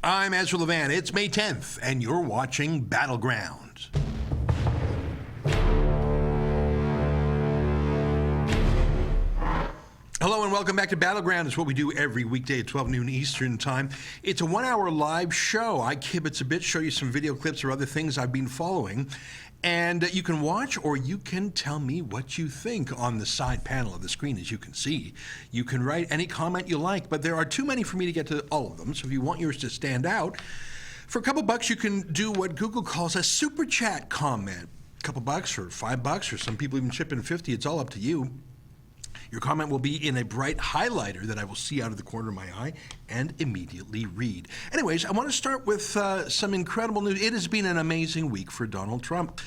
I'm Ezra Levant. It's May 10th, and you're watching Battleground. Hello and welcome back to Battleground. It's what we do every weekday at 12 noon Eastern Time. It's a 1-hour live show. I kibitz a bit, show you some video clips or other things I've been following. And you can watch or you can tell me what you think on the side panel of the screen, as you can see. You can write any comment you like, but there are too many for me to get to all of them. So if you want yours to stand out, for a couple bucks, you can do what Google calls a super chat comment. A couple bucks or $5, or some people even chip in 50. It's all up to you. Your comment will be in a bright highlighter that I will see out of the corner of my eye and immediately read. Anyways, I want to start with some incredible news. It has been an amazing week for Donald Trump.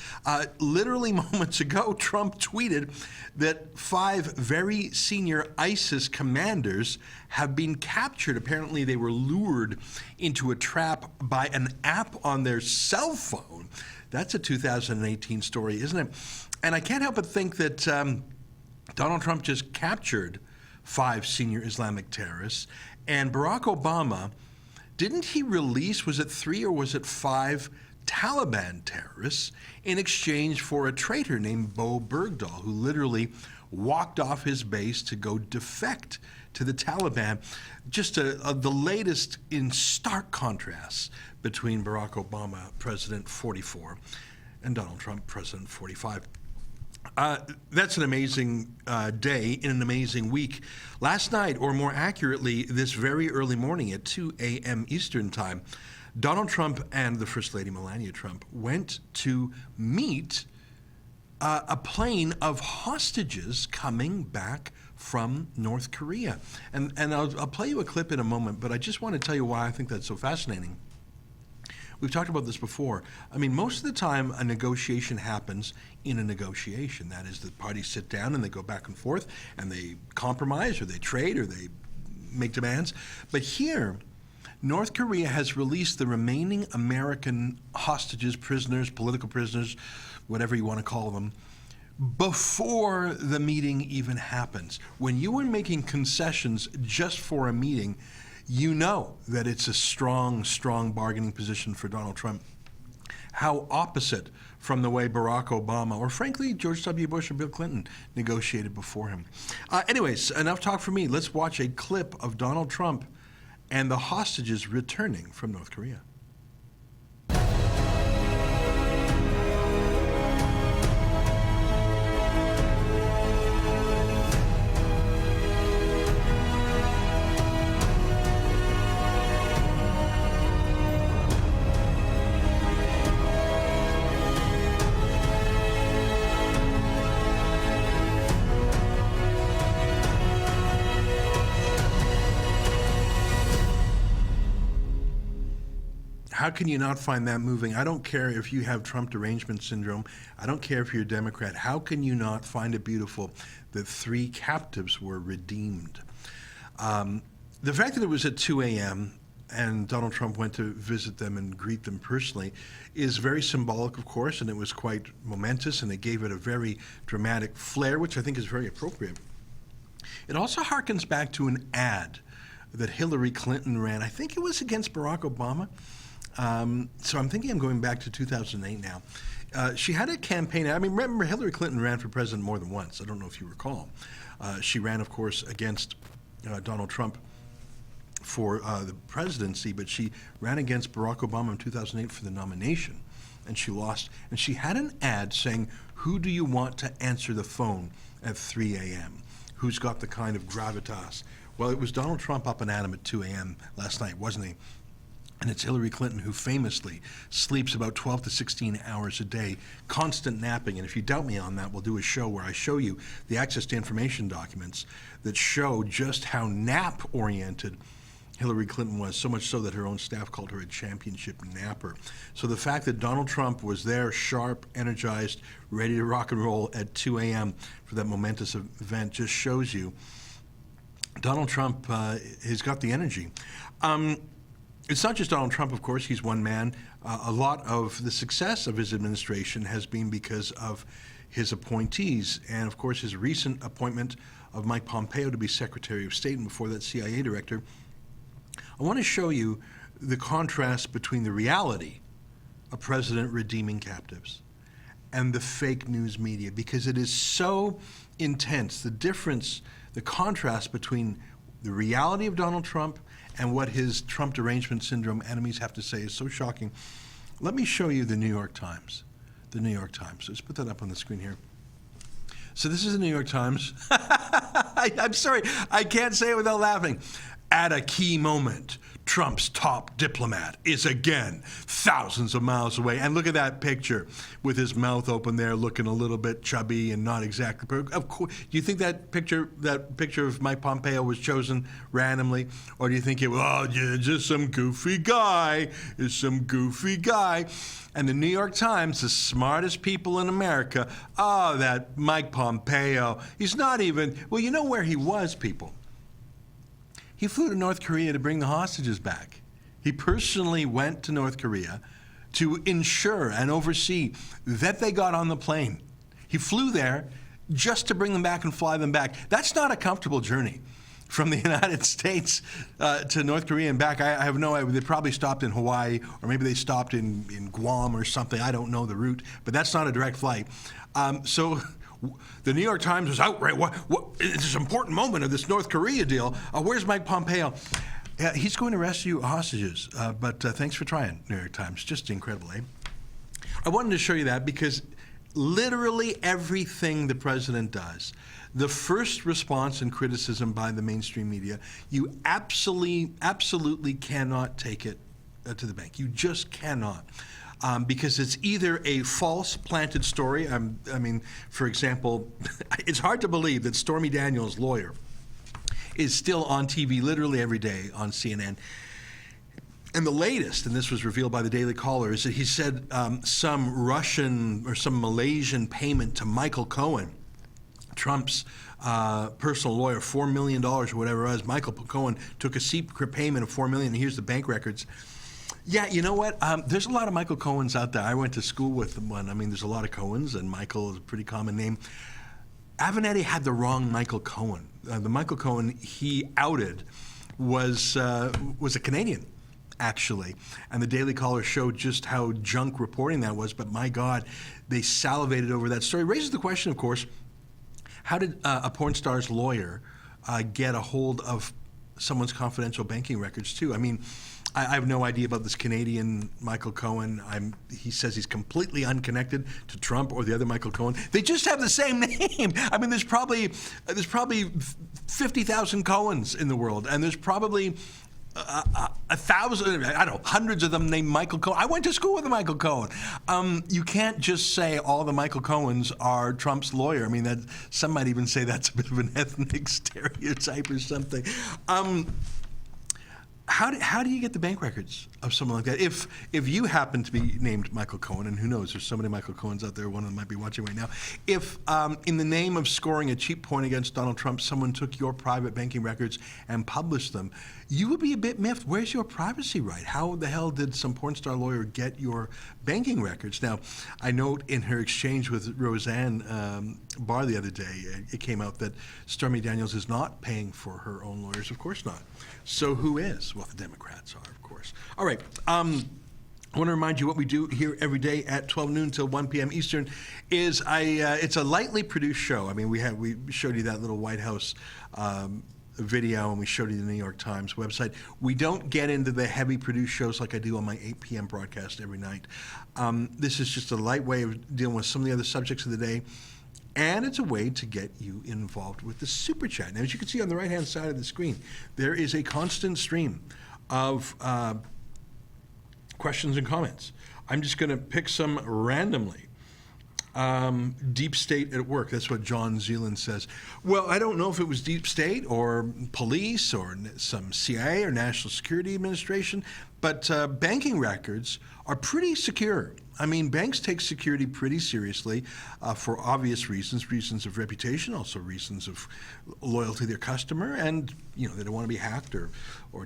Literally moments ago, Trump tweeted that 5 very senior ISIS commanders have been captured. Apparently, they were lured into a trap by an app on their cell phone. That's a 2018 story, isn't it? And I can't help but think that Donald Trump just captured 5 senior Islamic terrorists, and Barack Obama, didn't he release, was it 3 or was it 5 Taliban terrorists in exchange for a traitor named Bo Bergdahl, who literally walked off his base to go defect to the Taliban? Just the latest in stark contrast between Barack Obama, President 44, and Donald Trump, President 45. That's an amazing day in an amazing week. Last night, or more accurately, this very early morning at 2 a.m. Eastern Time, Donald Trump and the First Lady Melania Trump went to meet a plane of hostages coming back from North Korea. And I'll play you a clip in a moment, but I just want to tell you why I think that's so fascinating. We've talked about this before. I mean, most of the time a negotiation happens in a negotiation. That is, the parties sit down and they go back and forth and they compromise or they trade or they make demands. But here, North Korea has released the remaining American hostages, prisoners, political prisoners, whatever you want to call them, before the meeting even happens. When you are making concessions just for a meeting, you know that it's a strong, strong bargaining position for Donald Trump. How opposite from the way Barack Obama, or frankly, George W. Bush or Bill Clinton negotiated before him. Anyways, enough talk for me. Let's watch a clip of Donald Trump and the hostages returning from North Korea. How can you not find that moving? I don't care if you have Trump derangement syndrome. I don't care if you're a Democrat. How can you not find it beautiful that 3 captives were redeemed? The fact that it was at 2 a.m. and Donald Trump went to visit them and greet them personally is very symbolic, of course, and it was quite momentous, and it gave it a very dramatic flair, which I think is very appropriate. It also harkens back to an ad that Hillary Clinton ran. I think it was against Barack Obama. So I'm thinking I'm going back to 2008 now. She had a campaign. I mean, remember, Hillary Clinton ran for president more than once. I don't know if you recall. She ran, of course, against Donald Trump for the presidency, but she ran against Barack Obama in 2008 for the nomination, and she lost. And she had an ad saying, "Who do you want to answer the phone at 3 a.m.? Who's got the kind of gravitas?" Well, it was Donald Trump up and at him at 2 a.m. last night, wasn't he? And it's Hillary Clinton, who famously sleeps about 12 to 16 hours a day, constant napping. And if you doubt me on that, we'll do a show where I show you the access to information documents that show just how nap-oriented Hillary Clinton was, so much so that her own staff called her a championship napper. So the fact that Donald Trump was there, sharp, energized, ready to rock and roll at 2 a.m. for that momentous event just shows you Donald Trump has got the energy. It's not just Donald Trump, of course. He's one man. A lot of the success of his administration has been because of his appointees. And, of course, his recent appointment of Mike Pompeo to be Secretary of State and before that CIA Director. I want to show you the contrast between the reality of President redeeming captives and the fake news media, because it is so intense. The difference, the contrast between the reality of Donald Trump and what his Trump derangement syndrome enemies have to say is so shocking. Let me show you the New York Times. The New York Times. Let's put that up on the screen here. So this is the New York Times. I'm sorry, I can't say it without laughing. At a key moment, Trump's top diplomat is again thousands of miles away. And look at that picture with his mouth open there, looking a little bit chubby and not exactly. Of course, do you think that picture of Mike Pompeo was chosen randomly, or do you think it was just some goofy guy? Is some goofy guy? And the New York Times, the smartest people in America, that Mike Pompeo, he's not even. Well, you know where he was, people. He flew to North Korea to bring the hostages back. He personally went to North Korea to ensure and oversee that they got on the plane. He flew there just to bring them back and fly them back. That's not a comfortable journey from the United States to North Korea and back. I have no idea. They probably stopped in Hawaii, or maybe they stopped in Guam or something. I don't know the route, but that's not a direct flight. So the New York Times was outraged. What? It's this important moment of this North Korea deal. Where's Mike Pompeo? He's going to rescue hostages, but thanks for trying, New York Times. Just incredible, eh? I wanted to show you that because literally everything the president does, the first response and criticism by the mainstream media, you absolutely cannot take it to the bank. You just cannot. Because it's either a false planted story. I mean, for example, it's hard to believe that Stormy Daniels' lawyer is still on TV literally every day on CNN. And the latest, and this was revealed by the Daily Caller, is that he said some Russian or some Malaysian payment to Michael Cohen, Trump's personal lawyer, $4 million or whatever it was. Michael Cohen took a secret payment of $4 million, and here's the bank records. Yeah, you know what? There's a lot of Michael Cohens out there. I went to school with one. I mean, there's a lot of Cohens, and Michael is a pretty common name. Avenatti had the wrong Michael Cohen. The Michael Cohen he outed was a Canadian, actually. And the Daily Caller showed just how junk reporting that was. But my God, they salivated over that story. Raises the question, of course, how did a porn star's lawyer get a hold of someone's confidential banking records, too? I mean, I have no idea about this Canadian Michael Cohen. He says he's completely unconnected to Trump or the other Michael Cohen. They just have the same name. I mean, there's probably 50,000 Cohens in the world, and there's probably 1,000, I don't know, hundreds of them named Michael Cohen. I went to school with a Michael Cohen. You can't just say all the Michael Cohens are Trump's lawyer. I mean, some might even say that's a bit of an ethnic stereotype or something. How do you get the bank records of someone like that? If you happen to be named Michael Cohen, and who knows, there's so many Michael Cohens out there, one of them might be watching right now. If in the name of scoring a cheap point against Donald Trump, someone took your private banking records and published them, you would be a bit miffed. Where's your privacy right? How the hell did some porn star lawyer get your banking records? Now, I note in her exchange with Roseanne Barr the other day, it came out that Stormy Daniels is not paying for her own lawyers. Of course not. So who is? Well, the Democrats are, of course. All right. I want to remind you what we do here every day at 12 noon till 1 p.m. Eastern is it's a lightly produced show. I mean, we showed you that little White House video, and we showed you the New York Times website. We don't get into the heavy produced shows like I do on my 8 p.m. broadcast every night. This is just a light way of dealing with some of the other subjects of the day. And it's a way to get you involved with the Super Chat. Now, as you can see on the right-hand side of the screen, there is a constant stream of questions and comments. I'm just going to pick some randomly. Deep state at work. That's what John Zealand says. Well, I don't know if it was deep state or police or some CIA or National Security Administration, but banking records are pretty secure. I mean, banks take security pretty seriously for obvious reasons of reputation, also reasons of loyalty to their customer, and they don't want to be hacked or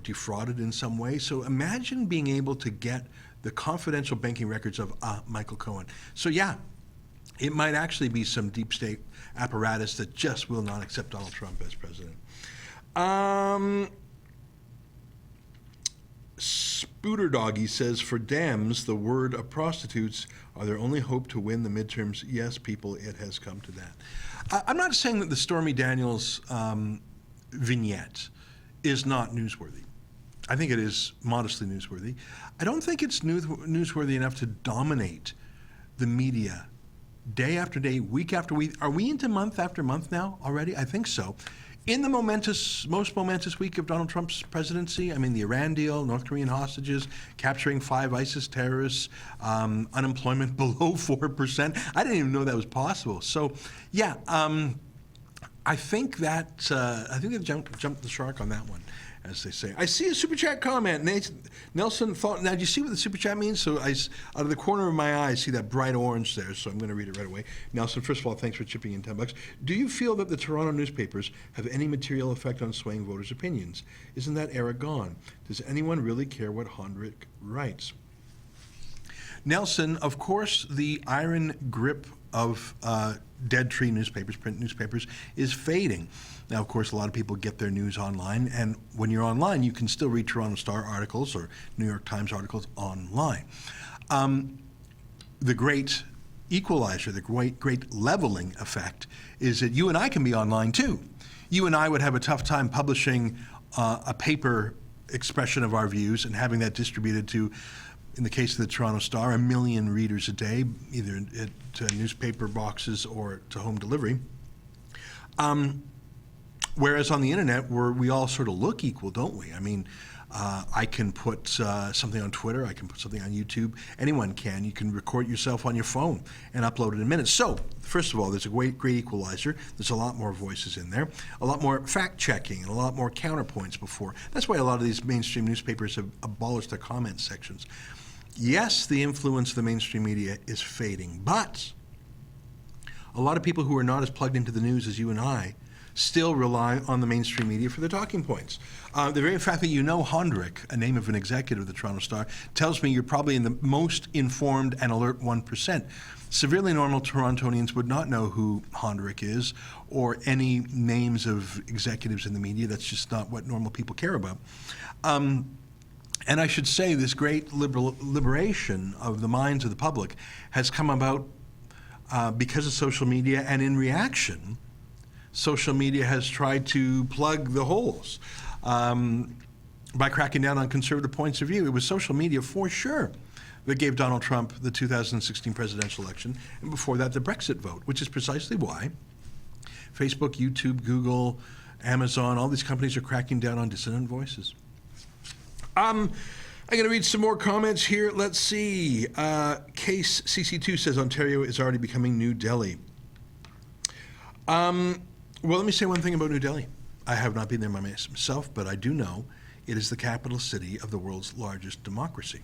defrauded in some way. So imagine being able to get the confidential banking records of Michael Cohen. So yeah, it might actually be some deep state apparatus that just will not accept Donald Trump as president. Spooter Doggy says, for Dems, the word of prostitutes are their only hope to win the midterms. Yes, people, it has come to that. I'm not saying that the Stormy Daniels vignette is not newsworthy. I think it is modestly newsworthy. I don't think it's newsworthy enough to dominate the media day after day, week after week. Are we into month after month now already? I think so. In the most momentous week of Donald Trump's presidency, I mean, the Iran deal, North Korean hostages, capturing 5 ISIS terrorists, unemployment below 4%. I didn't even know that was possible. So, yeah, I think they jumped the shark on that one, as they say. I see a Super Chat comment. Nelson thought, now do you see what the Super Chat means? So out of the corner of my eye, I see that bright orange there, so I'm going to read it right away. Nelson, first of all, thanks for chipping in $10. Do you feel that the Toronto newspapers have any material effect on swaying voters' opinions? Isn't that era gone? Does anyone really care what Hondrick writes? Nelson, of course, the iron grip of dead tree newspapers, print newspapers, is fading. Now, of course, a lot of people get their news online, and when you're online, you can still read Toronto Star articles or New York Times articles online. The great equalizer, the great leveling effect is that you and I can be online too. You and I would have a tough time publishing a paper expression of our views and having that distributed to, in the case of the Toronto Star, 1 million readers a day, either at newspaper boxes or to home delivery. Whereas on the internet, we all sort of look equal, don't we? I mean, I can put something on Twitter, I can put something on YouTube, anyone can. You can record yourself on your phone and upload it in minutes. So, first of all, there's a great equalizer. There's a lot more voices in there, a lot more fact-checking, and a lot more counterpoints before. That's why a lot of these mainstream newspapers have abolished their comment sections. Yes, the influence of the mainstream media is fading, but a lot of people who are not as plugged into the news as you and I still rely on the mainstream media for their talking points. The very fact that you know Hondrick, a name of an executive of the Toronto Star, tells me you're probably in the most informed and alert 1%. Severely normal Torontonians would not know who Hondrick is or any names of executives in the media. That's just not what normal people care about. And I should say this great liberation of the minds of the public has come about because of social media, and in reaction, social media has tried to plug the holes by cracking down on conservative points of view. It was social media, for sure, that gave Donald Trump the 2016 presidential election, and before that, the Brexit vote, which is precisely why Facebook, YouTube, Google, Amazon, all these companies are cracking down on dissident voices. I'm going to read some more comments here. Let's see. Case CC2 says Ontario is already becoming New Delhi. Well, let me say one thing about New Delhi. I have not been there myself, but I do know it is the capital city of the world's largest democracy.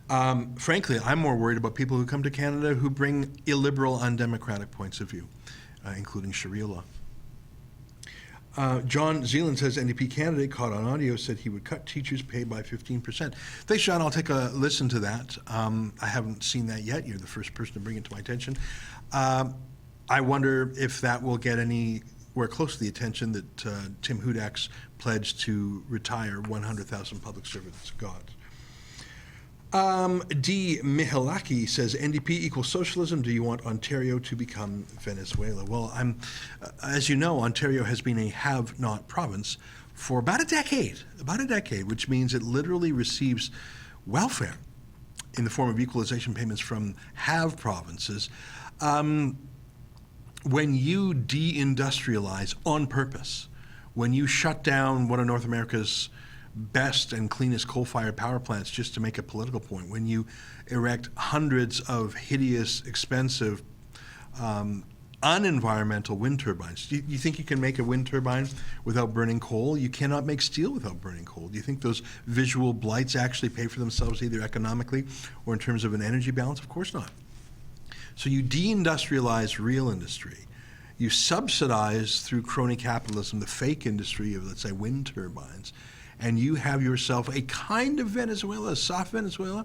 Frankly, I'm more worried about people who come to Canada who bring illiberal, undemocratic points of view, including Sharia law. John Zealand says NDP candidate caught on audio said he would cut teachers' pay by 15%. Thanks, John. I'll take a listen to that. I haven't seen that yet. You're the first person to bring it to my attention. I wonder if that will get anywhere close to the attention that Tim Hudak's pledge to retire 100,000 public servants got. D. Mihilaki says, NDP equals socialism. Do you want Ontario to become Venezuela? Well, as you know, Ontario has been a have-not province for about a decade, which means it literally receives welfare in the form of equalization payments from have provinces. When you deindustrialize on purpose, when you shut down one of North America's best and cleanest coal-fired power plants just to make a political point, when you erect hundreds of hideous, expensive, unenvironmental wind turbines. Do you think you can make a wind turbine without burning coal? You cannot make steel without burning coal. Do you think those visual blights actually pay for themselves either economically or in terms of an energy balance? Of course not. So you deindustrialize real industry. You subsidize through crony capitalism the fake industry of, let's say, wind turbines. And you have yourself a kind of Venezuela, a soft Venezuela.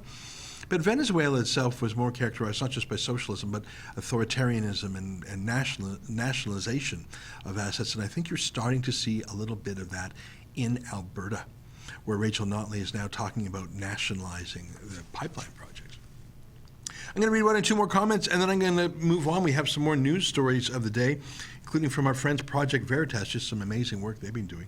But Venezuela itself was more characterized not just by socialism, but authoritarianism and nationalization of assets. And I think you're starting to see a little bit of that in Alberta. where Rachel Notley is now talking about nationalizing the pipeline projects. I'm going to read one or two more comments, and then I'm going to move on. We have some more news stories of the day, including from our friends Project Veritas, just some amazing work they've been doing.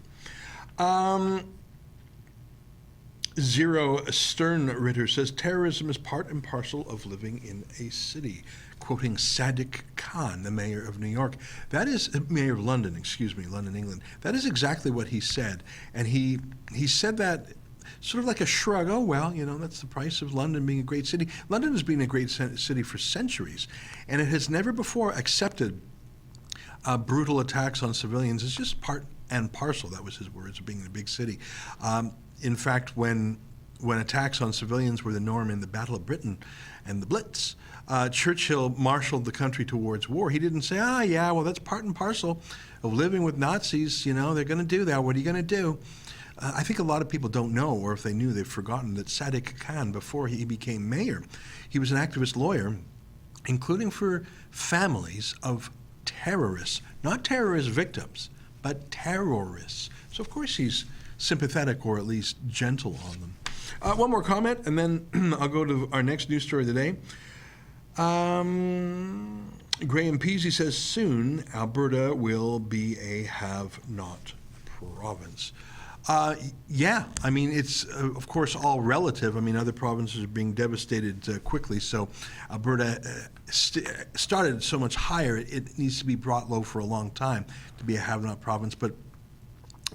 Zero Sternritter says, terrorism is part and parcel of living in a city, quoting Sadiq Khan, the mayor of New York. That is, mayor of London, excuse me, London, England. That is exactly what he said. And he said that sort of like a shrug. Oh, well, you know, that's the price of London being a great city. London has been a great city for centuries, and it has never before accepted brutal attacks on civilians. It's just part and parcel, that was his words, of being in a big city. In fact, when attacks on civilians were the norm in the Battle of Britain and the Blitz, Churchill marshaled the country towards war. He didn't say, yeah, well, that's part and parcel of living with Nazis. You know, they're going to do that. What are you going to do? I think a lot of people don't know, or if they knew, they've forgotten that Sadiq Khan, before he became mayor, he was an activist lawyer, including for families of terrorists, not terrorist victims, but terrorists. So, of course, he's sympathetic, or at least gentle on them. One more comment, and then I'll go to our next news story of the day. Graham Peasy says, soon Alberta will be a have-not province. Yeah, I mean, it's, of course, all relative. I mean, other provinces are being devastated quickly, so Alberta started so much higher, it needs to be brought low for a long time to be a have-not province. But,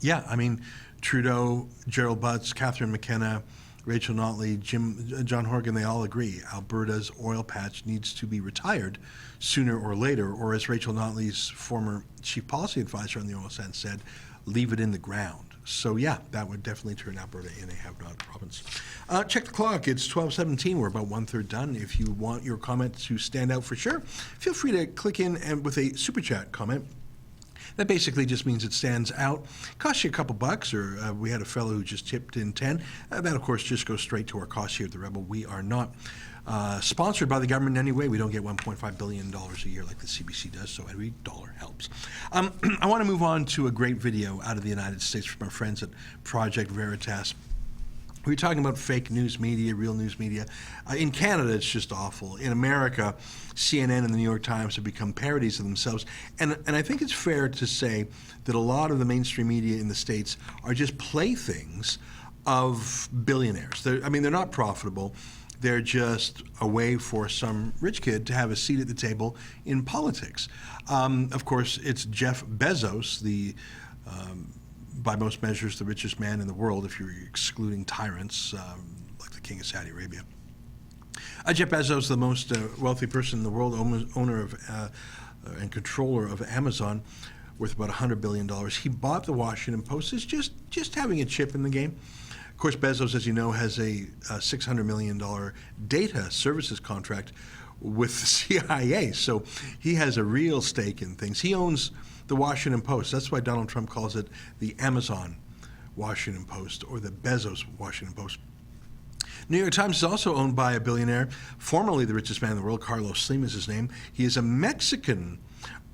yeah, I mean, Trudeau, Gerald Butts, Catherine McKenna, Rachel Notley, John Horgan, they all agree Alberta's oil patch needs to be retired sooner or later, or as Rachel Notley's former chief policy advisor on the oil sands said, leave it in the ground. So yeah, that would definitely turn Alberta in a have-not province. Check the clock, it's 12:17, we're about 1/3 done. If you want your comment to stand out for sure, feel free to click in and with a super chat comment. That basically just means it stands out. Costs you a couple bucks, or we had a fellow who just tipped in 10. That, of course, just goes straight to our costs here at The Rebel. We are not sponsored by the government in any way. We don't get $1.5 billion a year like the CBC does, so every dollar helps. I want to move on to a great video out of the United States from our friends at Project Veritas. We were talking about fake news media, real news media. In Canada, it's just awful. In America, CNN and the New York Times have become parodies of themselves. And I think it's fair to say that a lot of the mainstream media in the States are just playthings of billionaires. They're not profitable. They're just a way for some rich kid to have a seat at the table in politics. Of course, it's Jeff Bezos, the by most measures, the richest man in the world, if you're excluding tyrants like the King of Saudi Arabia. Jeff Bezos, the most wealthy person in the world, owner of and controller of Amazon, worth about $100 billion. He bought the Washington Post as just having a chip in the game. Of course, Bezos, as you know, has a $600 million data services contract with the CIA, so he has a real stake in things. He owns the Washington Post. That's why Donald Trump calls it the Amazon Washington Post, or the Bezos Washington Post. New York Times is also owned by a billionaire, formerly the richest man in the world. Carlos Slim is his name. He is a Mexican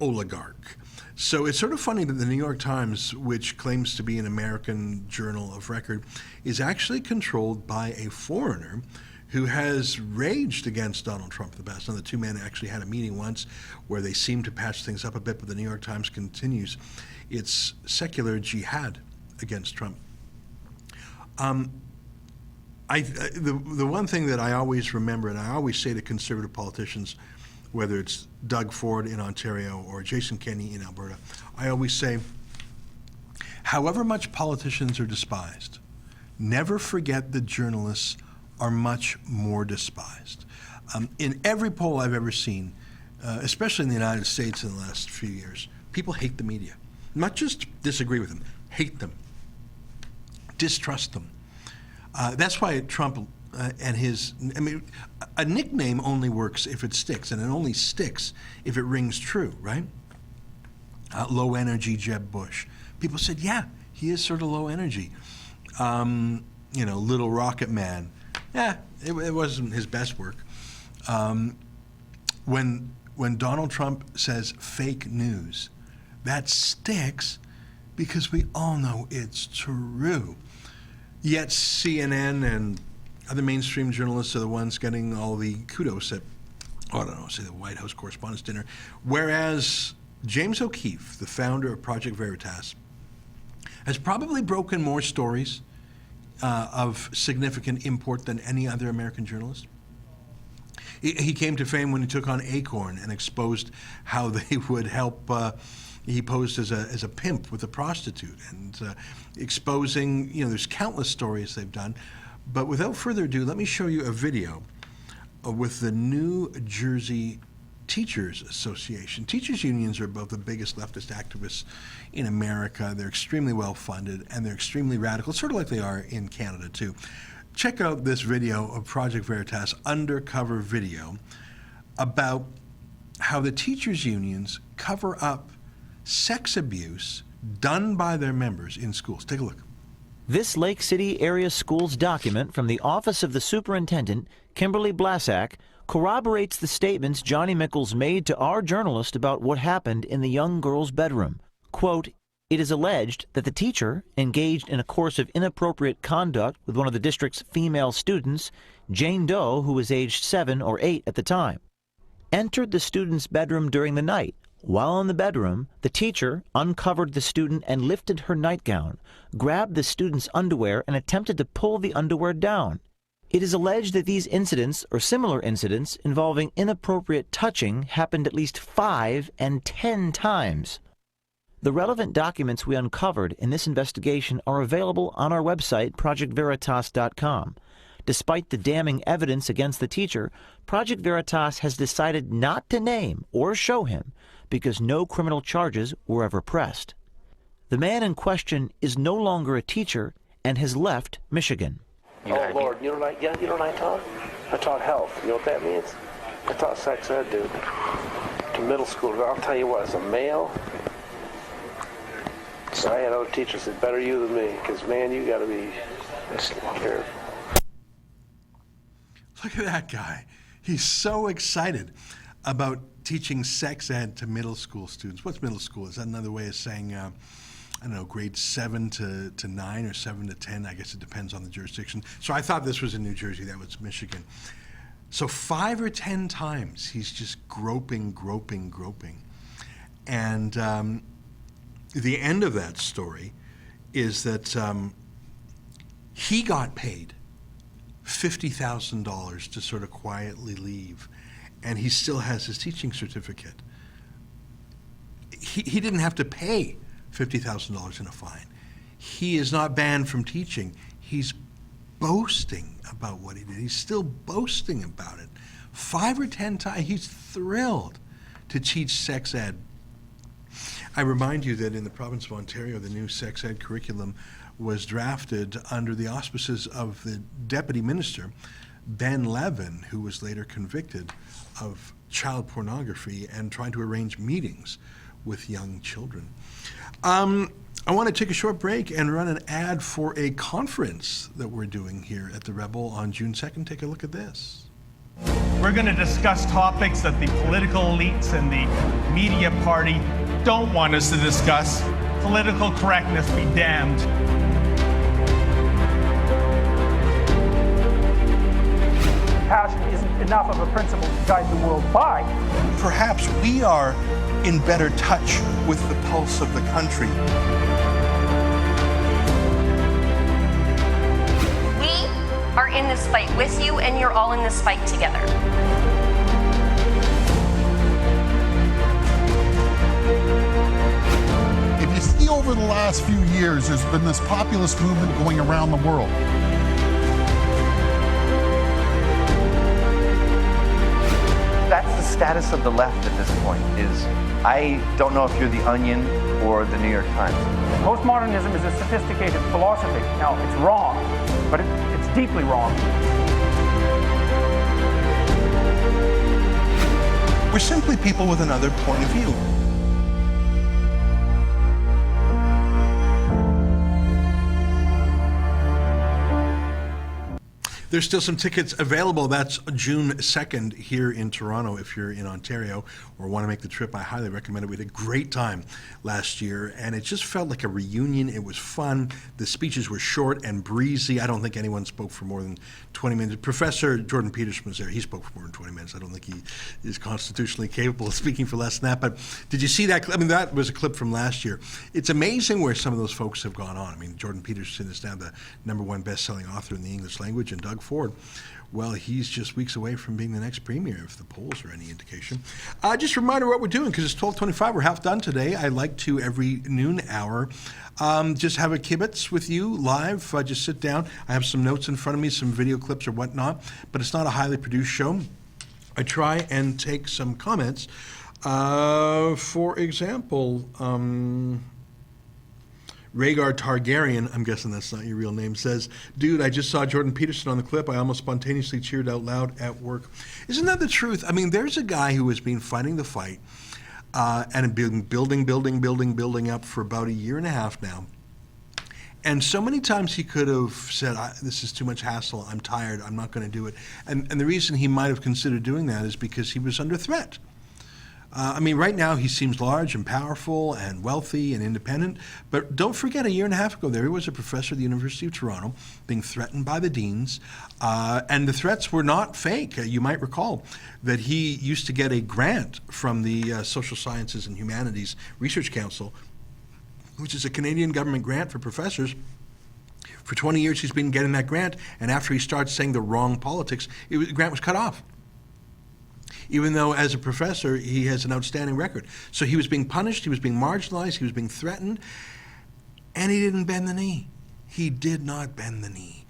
oligarch. So it's sort of funny that the New York Times, which claims to be an American journal of record, is actually controlled by a foreigner who has raged against Donald Trump the best. Now, the two men actually had a meeting once where they seemed to patch things up a bit, but the New York Times continues its secular jihad against Trump. The one thing that I always remember, and I always say to conservative politicians, whether it's Doug Ford in Ontario or Jason Kenney in Alberta, I always say, however much politicians are despised, never forget that journalists are much more despised. In every poll I've ever seen, especially in the United States in the last few years, people hate the media. Not just disagree with them, hate them, distrust them. That's why Trump and his, a nickname only works if it sticks, and it only sticks if it rings true, right? Low energy Jeb Bush. People said, yeah, he is sort of low energy. Little Rocket Man. Yeah, it wasn't his best work. When Donald Trump says fake news, that sticks because we all know it's true. Yet CNN and other mainstream journalists are the ones getting all the kudos at, I don't know, say the White House Correspondents' Dinner, whereas James O'Keefe, the founder of Project Veritas, has probably broken more stories of significant import than any other American journalist. He came to fame when he took on Acorn and exposed how they would help. He posed as a pimp with a prostitute, and exposing, there's countless stories they've done. But without further ado, let me show you a video with the New Jersey Teachers Association. Teachers unions are both the biggest leftist activists in America. They're extremely well funded and they're extremely radical, sort of like they are in Canada too. Check out this video of Project Veritas, undercover video, about how the teachers unions cover up sex abuse done by their members in schools. Take a look. This Lake City area schools document from the Office of the Superintendent, Kimberly Blasak, corroborates the statements Johnny Mickles made to our journalist about what happened in the young girl's bedroom. Quote, "It is alleged that the teacher engaged in a course of inappropriate conduct with one of the district's female students, Jane Doe, who was aged 7 or 8 at the time, entered the student's bedroom during the night. While in the bedroom, the teacher uncovered the student and lifted her nightgown, grabbed the student's underwear, and attempted to pull the underwear down. It is alleged that these incidents or similar incidents involving inappropriate touching happened at least 5 and 10 times. The relevant documents we uncovered in this investigation are available on our website, projectveritas.com. Despite the damning evidence against the teacher, Project Veritas has decided not to name or show him because no criminal charges were ever pressed. The man in question is no longer a teacher and has left Michigan. Oh, Lord, you know what I taught? I taught health. You know what that means? I taught sex ed, dude, to middle schoolers. I'll tell you what, as a male, so I had other teachers that better you than me, because, man, you got to be careful. Look at that guy. He's so excited about teaching sex ed to middle school students. What's middle school? Is that another way of saying, I don't know, grades 7 to 9 or 7 to 10? I guess it depends on the jurisdiction. So I thought this was in New Jersey. That was Michigan. So 5 or 10 times he's just groping. And the end of that story is that he got paid $50,000 to sort of quietly leave, and he still has his teaching certificate. He didn't have to pay $50,000 in a fine. He is not banned from teaching. He's boasting about what he did. He's still boasting about it. 5 or 10 times, he's thrilled to teach sex ed. I remind you that in the province of Ontario, the new sex ed curriculum was drafted under the auspices of the Deputy Minister, Ben Levin, who was later convicted of child pornography and trying to arrange meetings with young children. I want to take a short break and run an ad for a conference that we're doing here at the Rebel on June 2nd. Take a look at this. We're going to discuss topics that the political elites and the media party don't want us to discuss. Political correctness be damned. Passion isn't enough of a principle to guide the world by. Perhaps we are in better touch with the pulse of the country. We are in this fight with you, and you're all in this fight together. If you see over the last few years, there's been this populist movement going around the world. That's the status of the left at this point, is I don't know if you're The Onion or the New York Times. Postmodernism is a sophisticated philosophy. Now, it's wrong, but it's deeply wrong. We're simply people with another point of view. There's still some tickets available. That's June 2nd here in Toronto. If you're in Ontario or want to make the trip, I highly recommend it. We had a great time last year, and it just felt like a reunion. It was fun. The speeches were short and breezy. I don't think anyone spoke for more than 20 minutes. Professor Jordan Peterson was there. He spoke for more than 20 minutes. I don't think he is constitutionally capable of speaking for less than that. But did you see that? I mean, that was a clip from last year. It's amazing where some of those folks have gone on. I mean, Jordan Peterson is now the #1 best-selling author in the English language, and Doug Ford, well, he's just weeks away from being the next premier, if the polls are any indication. Just a reminder what we're doing, because it's 12:25. We're half done today. I like to, every noon hour, just have a kibitz with you live. Just sit down. I have some notes in front of me, some video clips or whatnot, but it's not a highly produced show. I try and take some comments. For example, Rhaegar Targaryen, I'm guessing that's not your real name, says, dude, I just saw Jordan Peterson on the clip. I almost spontaneously cheered out loud at work. Isn't that the truth? I mean, there's a guy who has been fighting the fight and been building up for about a year and a half now. And so many times he could have said, this is too much hassle, I'm tired, I'm not going to do it. And the reason he might have considered doing that is because he was under threat. I mean, right now he seems large and powerful and wealthy and independent, but don't forget a year and a half ago there he was a professor at the University of Toronto being threatened by the deans, and the threats were not fake. You might recall that he used to get a grant from the Social Sciences and Humanities Research Council, which is a Canadian government grant for professors. For 20 years he's been getting that grant, and after he starts saying the wrong politics, the grant was cut off. Even though as a professor, he has an outstanding record. So he was being punished, he was being marginalized, he was being threatened, and he didn't bend the knee. He did not bend the knee.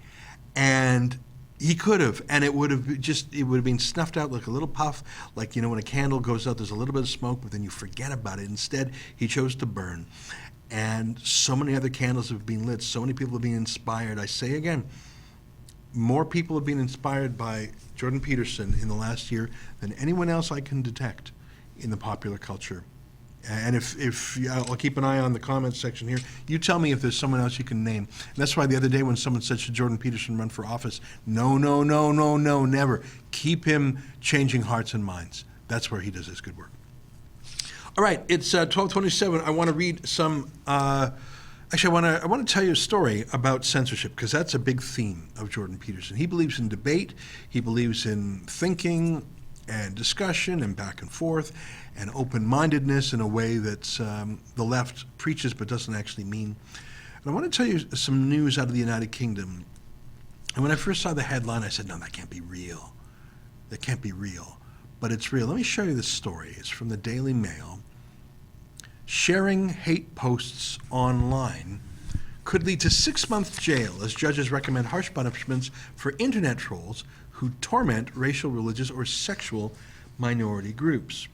And he could have, and it would have been snuffed out like a little puff, like, you know, when a candle goes out, there's a little bit of smoke, but then you forget about it. Instead, he chose to burn. And so many other candles have been lit, so many people have been inspired. I say again, more people have been inspired by Jordan Peterson in the last year than anyone else I can detect in the popular culture. And if I'll keep an eye on the comments section here. You tell me if there's someone else you can name. And that's why the other day when someone said, should Jordan Peterson run for office? No, never. Keep him changing hearts and minds. That's where he does his good work. All right, it's 12:27. I want to read some. Actually, I want to tell you a story about censorship, because that's a big theme of Jordan Peterson. He believes in debate, he believes in thinking and discussion and back and forth and open-mindedness in a way that the left preaches but doesn't actually mean. And I want to tell you some news out of the United Kingdom. And when I first saw the headline, I said, no, that can't be real. That can't be real. But it's real. Let me show you this story. It's from the Daily Mail. Sharing hate posts online could lead to 6-month jail as judges recommend harsh punishments for internet trolls who torment racial, religious, or sexual minority groups.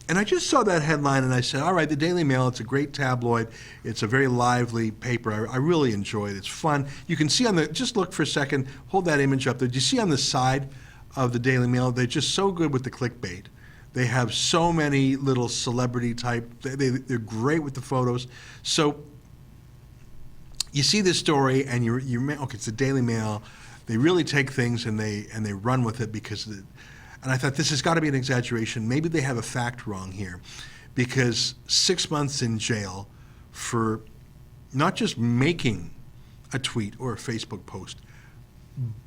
And I just saw that headline and I said, all right, the Daily Mail, it's a great tabloid. It's a very lively paper. I really enjoy it. It's fun. You can see just look for a second, hold that image up there. Do you see on the side of the Daily Mail, they're just so good with the clickbait. They have so many little celebrity type, they're great with the photos. So you see this story and okay, it's the Daily Mail. They really take things and they run with it and I thought this has got to be an exaggeration. Maybe they have a fact wrong here, because 6 months in jail for not just making a tweet or a Facebook post,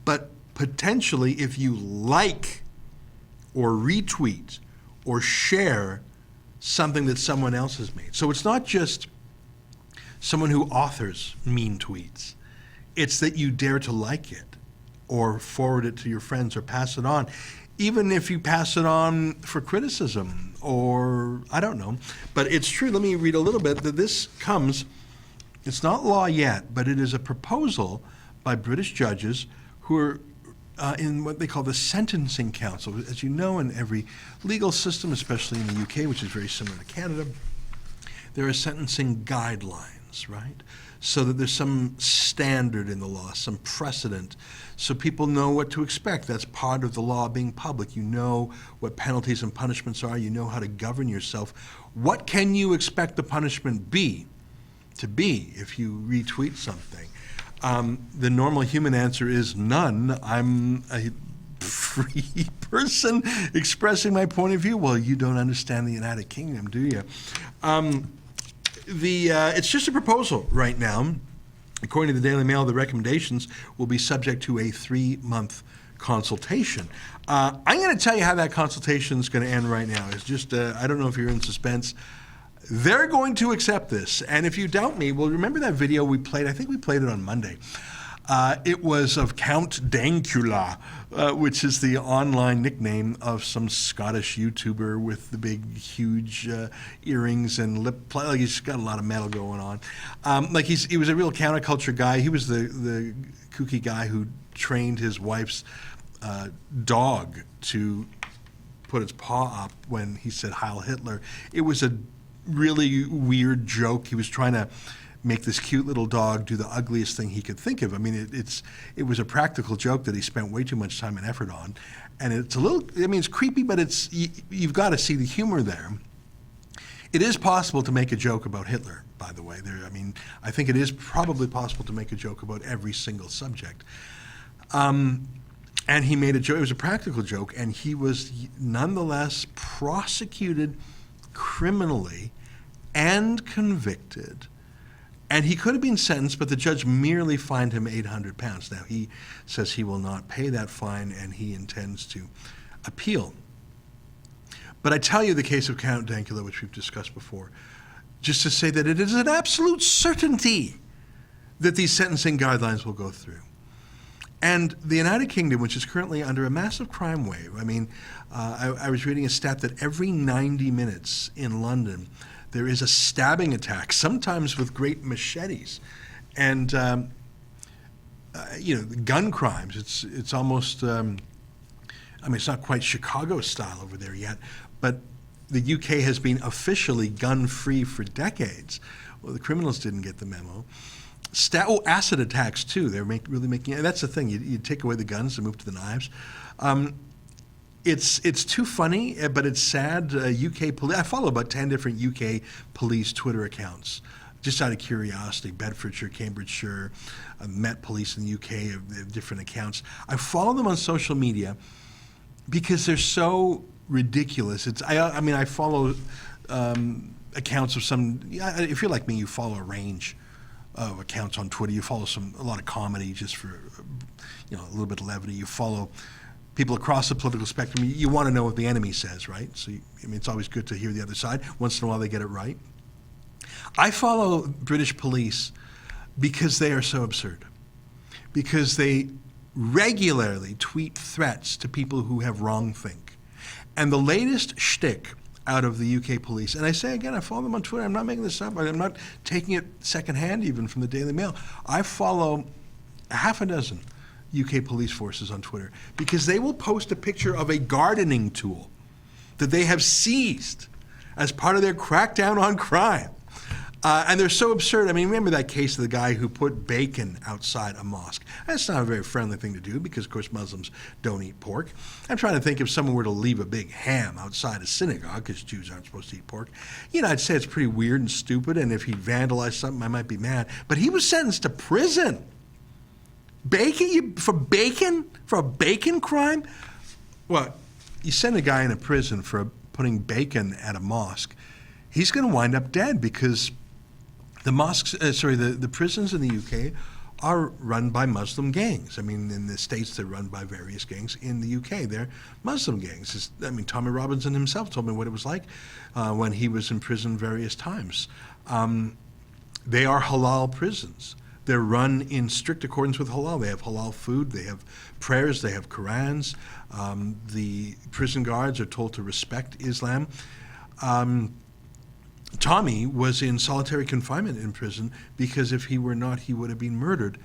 but potentially if you like or retweet or share something that someone else has made. So it's not just someone who authors mean tweets. It's that you dare to like it or forward it to your friends or pass it on, even if you pass it on for criticism or I don't know. But it's true. Let me read a little bit. That this comes, it's not law yet, but it is a proposal by British judges who are in what they call the Sentencing Council. As you know, in every legal system, especially in the UK, which is very similar to Canada, there are sentencing guidelines, right? So that there's some standard in the law, some precedent, so people know what to expect. That's part of the law being public. You know what penalties and punishments are. You know how to govern yourself. What can you expect the punishment to be if you retweet something? The normal human answer is none. I'm a free person expressing my point of view. Well, you don't understand the United Kingdom, do you? It's just a proposal right now. According to the Daily Mail, the recommendations will be subject to a 3-month consultation. I'm going to tell you how that consultation is going to end right now. It's just, I don't know if you're in suspense. They're going to accept this. And if you doubt me, well, remember that video we played? I think we played it on Monday. It was of Count Dankula, which is the online nickname of some Scottish YouTuber with the big, huge earrings and lip play. Like, he's got a lot of metal going on. He was a real counterculture guy. He was the kooky guy who trained his wife's dog to put its paw up when he said Heil Hitler. It was a really weird joke. He was trying to make this cute little dog do the ugliest thing he could think of. I mean, it was a practical joke that he spent way too much time and effort on. And it's a little, I mean, it's creepy, but you've got to see the humor there. It is possible to make a joke about Hitler, by the way. I think it is probably possible to make a joke about every single subject. And he made a joke, it was a practical joke, and he was nonetheless prosecuted criminally and convicted. And he could have been sentenced, but the judge merely fined him £800. Now, he says he will not pay that fine, and he intends to appeal. But I tell you the case of Count Dankula, which we've discussed before, just to say that it is an absolute certainty that these sentencing guidelines will go through. And the United Kingdom, which is currently under a massive crime wave, I was reading a stat that every 90 minutes in London, there is a stabbing attack, sometimes with great machetes. And, gun crimes, it's almost, it's not quite Chicago style over there yet, but the UK has been officially gun-free for decades. Well, the criminals didn't get the memo. Acid attacks, too. They're really making, that's the thing, you take away the guns and move to the knives. It's too funny, but it's sad. UK police, I follow about 10 different UK police Twitter accounts, just out of curiosity. Bedfordshire, Cambridgeshire, Met Police in the UK have different accounts. I follow them on social media because they're so ridiculous. I follow accounts of some, if you're like me, you follow a range of accounts on Twitter. You follow a lot of comedy just for, a little bit of levity. You follow people across the political spectrum. You want to know what the enemy says, right? So, it's always good to hear the other side. Once in a while, they get it right. I follow British police because they are so absurd. Because they regularly tweet threats to people who have wrongthink. And the latest shtick out of the UK police, and I say again, I follow them on Twitter. I'm not making this up. I'm not taking it secondhand even from the Daily Mail. I follow a half a dozen UK police forces on Twitter because they will post a picture of a gardening tool that they have seized as part of their crackdown on crime. And they're so absurd. Remember that case of the guy who put bacon outside a mosque? That's not a very friendly thing to do because, of course, Muslims don't eat pork. I'm trying to think if someone were to leave a big ham outside a synagogue, because Jews aren't supposed to eat pork. I'd say it's pretty weird and stupid, and if he vandalized something, I might be mad. But he was sentenced to prison. Bacon? For bacon? For a bacon crime? Well, you send a guy in a prison for putting bacon at a mosque, he's going to wind up dead because the prisons in the UK are run by Muslim gangs. In the States, they're run by various gangs. In the UK, they're Muslim gangs. Tommy Robinson himself told me what it was like when he was in prison various times. They are halal prisons. They're run in strict accordance with halal. They have halal food, they have prayers, they have Qurans. The prison guards are told to respect Islam. Tommy was in solitary confinement in prison because if he were not, he would have been murdered,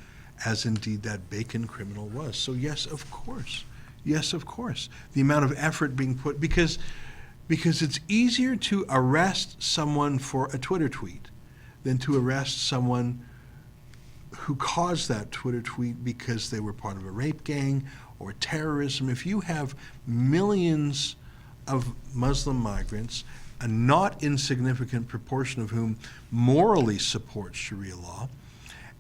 as indeed that bacon criminal was. So yes, of course. Yes, of course. The amount of effort being put, because it's easier to arrest someone for a Twitter tweet than to arrest someone who caused that Twitter tweet because they were part of a rape gang or terrorism. If you have millions of Muslim migrants, a not insignificant proportion of whom morally support Sharia law,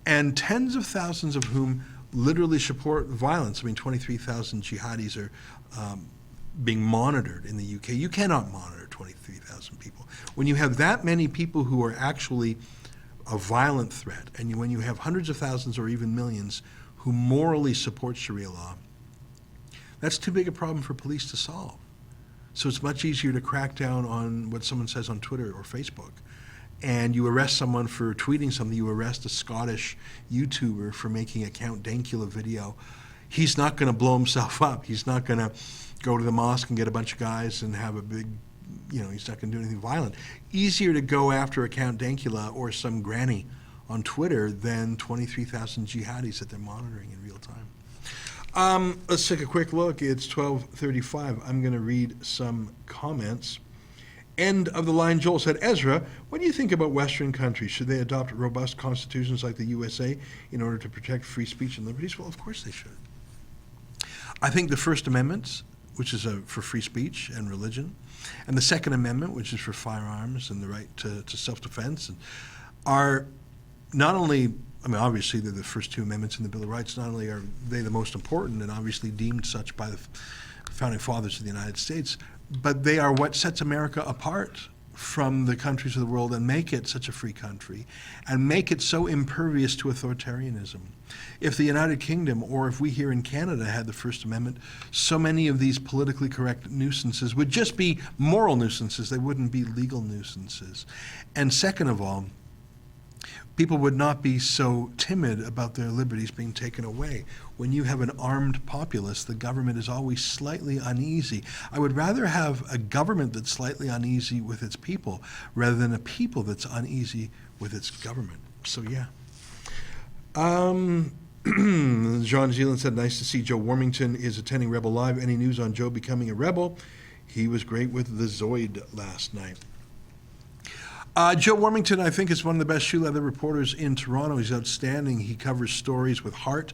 and tens of thousands of whom literally support violence. I mean, 23,000 jihadis are being monitored in the UK. You cannot monitor 23,000 people. When you have that many people who are actually a violent threat, and when you have hundreds of thousands or even millions who morally support Sharia law, that's too big a problem for police to solve. So it's much easier to crack down on what someone says on Twitter or Facebook. And you arrest someone for tweeting something. You arrest a Scottish YouTuber for making a Count Dankula video. He's not going to blow himself up. He's not going to go to the mosque and get a bunch of guys and have a big, he's not going to do anything violent. Easier to go after a Count Dankula or some granny on Twitter than 23,000 jihadis that they're monitoring in real time. Let's take a quick look. It's 12:35. I'm going to read some comments. End of the line, Joel said, Ezra, what do you think about Western countries? Should they adopt robust constitutions like the USA in order to protect free speech and liberties? Well, of course they should. I think the First Amendment, which is for free speech and religion, and the Second Amendment, which is for firearms and the right to self-defense, are not only, obviously they're the first two amendments in the Bill of Rights, not only are they the most important and obviously deemed such by the Founding Fathers of the United States, but they are what sets America apart from the countries of the world and make it such a free country and make it so impervious to authoritarianism. If the United Kingdom or if we here in Canada had the First Amendment, so many of these politically correct nuisances would just be moral nuisances. They wouldn't be legal nuisances. And second of all, people would not be so timid about their liberties being taken away. When you have an armed populace, the government is always slightly uneasy. I would rather have a government that's slightly uneasy with its people rather than a people that's uneasy with its government. So, yeah. John Zealand said, nice to see Joe Warmington is attending Rebel Live. Any news on Joe becoming a rebel? He was great with the Zoid last night. Joe Warmington, I think, is one of the best shoe leather reporters in Toronto. He's outstanding. He covers stories with heart,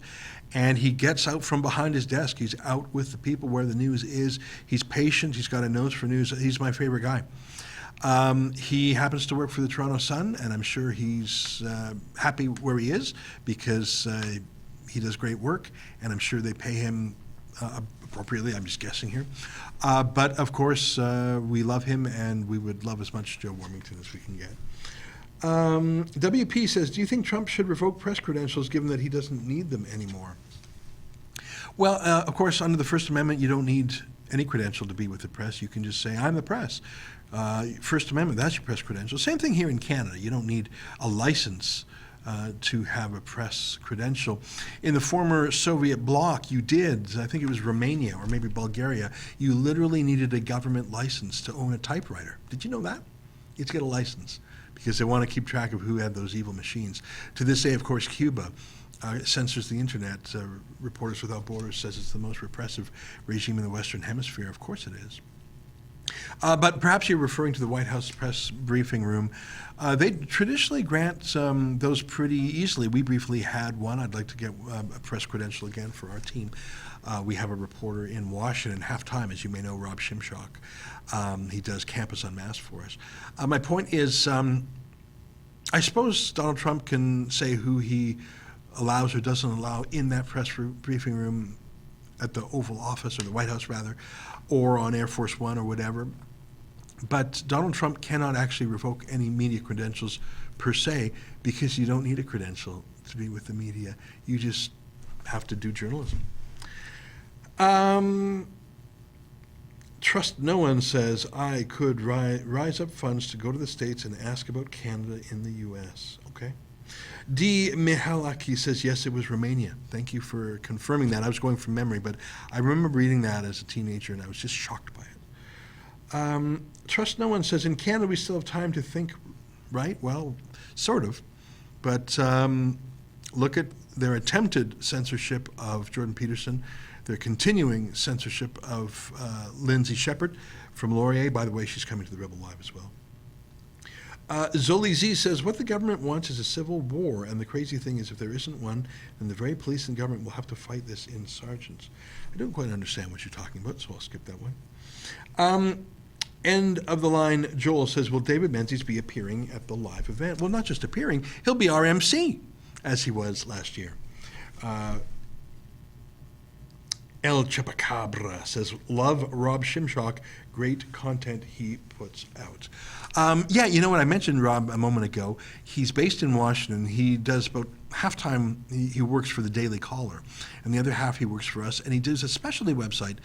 and he gets out from behind his desk. He's out with the people where the news is. He's patient. He's got a nose for news. He's my favorite guy. He happens to work for the Toronto Sun, and I'm sure he's happy where he is because he does great work, and I'm sure they pay him appropriately. I'm just guessing here. But, of course, we love him, and we would love as much Joe Warmington as we can get. WP says, do you think Trump should revoke press credentials given that he doesn't need them anymore? Well, of course, under the First Amendment, you don't need any credential to be with the press. You can just say, I'm the press. First Amendment, that's your press credential. Same thing here in Canada. You don't need a license to have a press credential. In the former Soviet bloc, you did, I think it was Romania or maybe Bulgaria, you literally needed a government license to own a typewriter. Did you know that? You had to get a license because they want to keep track of who had those evil machines. To this day, of course, Cuba censors the internet. Reporters Without Borders says it's the most repressive regime in the Western Hemisphere. Of course it is. But perhaps you're referring to the White House press briefing room. They traditionally grant those pretty easily. We briefly had one. I'd like to get a press credential again for our team. We have a reporter in Washington, half-time, as you may know, Rob Shimshock. He does Campus Unmasked for us. My point is, I suppose Donald Trump can say who he allows or doesn't allow in that press briefing room at the Oval Office, or the White House rather, or on Air Force One or whatever. But Donald Trump cannot actually revoke any media credentials per se because you don't need a credential to be with the media. You just have to do journalism. Trust No One says, I could rise up funds to go to the States and ask about Canada in the U.S. Okay. D. Mihalaki says, yes, it was Romania. Thank you for confirming that. I was going from memory, but I remember reading that as a teenager, and I was just shocked by it. Trust No One says, in Canada, we still have time to think, right? Well, sort of. But look at their attempted censorship of Jordan Peterson, their continuing censorship of Lindsay Shepherd from Laurier. By the way, she's coming to the Rebel Live as well. Zoli Z says, what the government wants is a civil war, and the crazy thing is if there isn't one, then the very police and government will have to fight this in sergeants. I don't quite understand what you're talking about, so I'll skip that one. End of the line, Joel says, will David Menzies be appearing at the live event? Well, not just appearing, he'll be our MC. as he was last year. El Chupacabra says, love Rob Shimshock, great content he puts out. Yeah, you know what, I mentioned Rob a moment ago. He's based in Washington. He does about half time, he works for the Daily Caller, and the other half he works for us, and he does a specialty website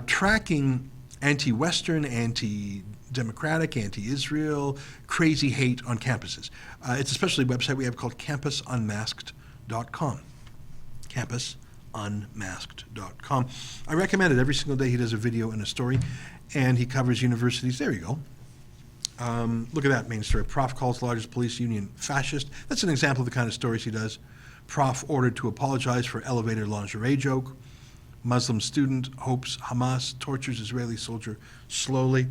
tracking anti-Western, anti-democratic, anti-Israel, crazy hate on campuses. It's a specialty website we have called campusunmasked.com. Campusunmasked.com. I recommend it. Every single day he does a video and a story, and he covers universities. There you go. Look at that main story. Prof calls largest police union fascist. That's an example of the kind of stories he does. Prof ordered to apologize for elevator lingerie joke. Muslim student hopes Hamas tortures Israeli soldier slowly.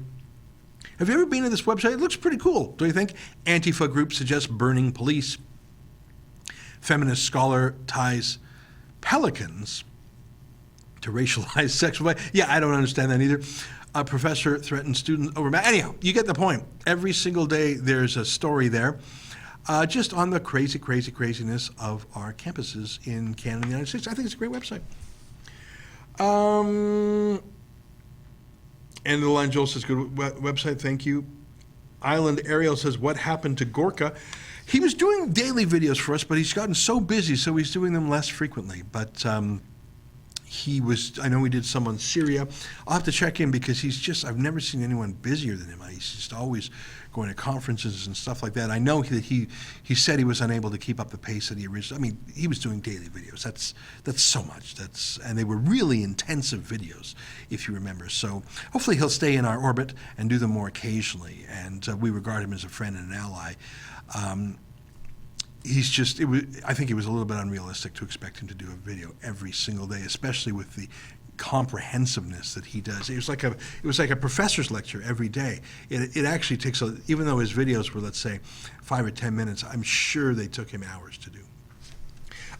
Have you ever been to this website? It looks pretty cool, don't you think? Antifa group suggests burning police. Feminist scholar ties pelicans to racialized sexual violence. Yeah, I don't understand that either. A professor threatens student over. Anyhow, you get the point. Every single day there's a story there, just on the craziness of our campuses in Canada and the United States. I think it's a great website. End of the line, Joel says, good website, thank you. Island Ariel says, what happened to Gorka? He was doing daily videos for us, but he's gotten so busy, so he's doing them less frequently. But I know we did some on Syria. I'll have to check in because I've never seen anyone busier than him. He's just always going to conferences and stuff like that. I know that he said he was unable to keep up the pace that he originally, he was doing daily videos. That's so much. And they were really intensive videos, if you remember. So hopefully he'll stay in our orbit and do them more occasionally. And we regard him as a friend and an ally. I think it was a little bit unrealistic to expect him to do a video every single day, especially with the comprehensiveness that he does. It was like a professor's lecture every day. It actually takes, even though his videos were, let's say, 5 or 10 minutes, I'm sure they took him hours to do.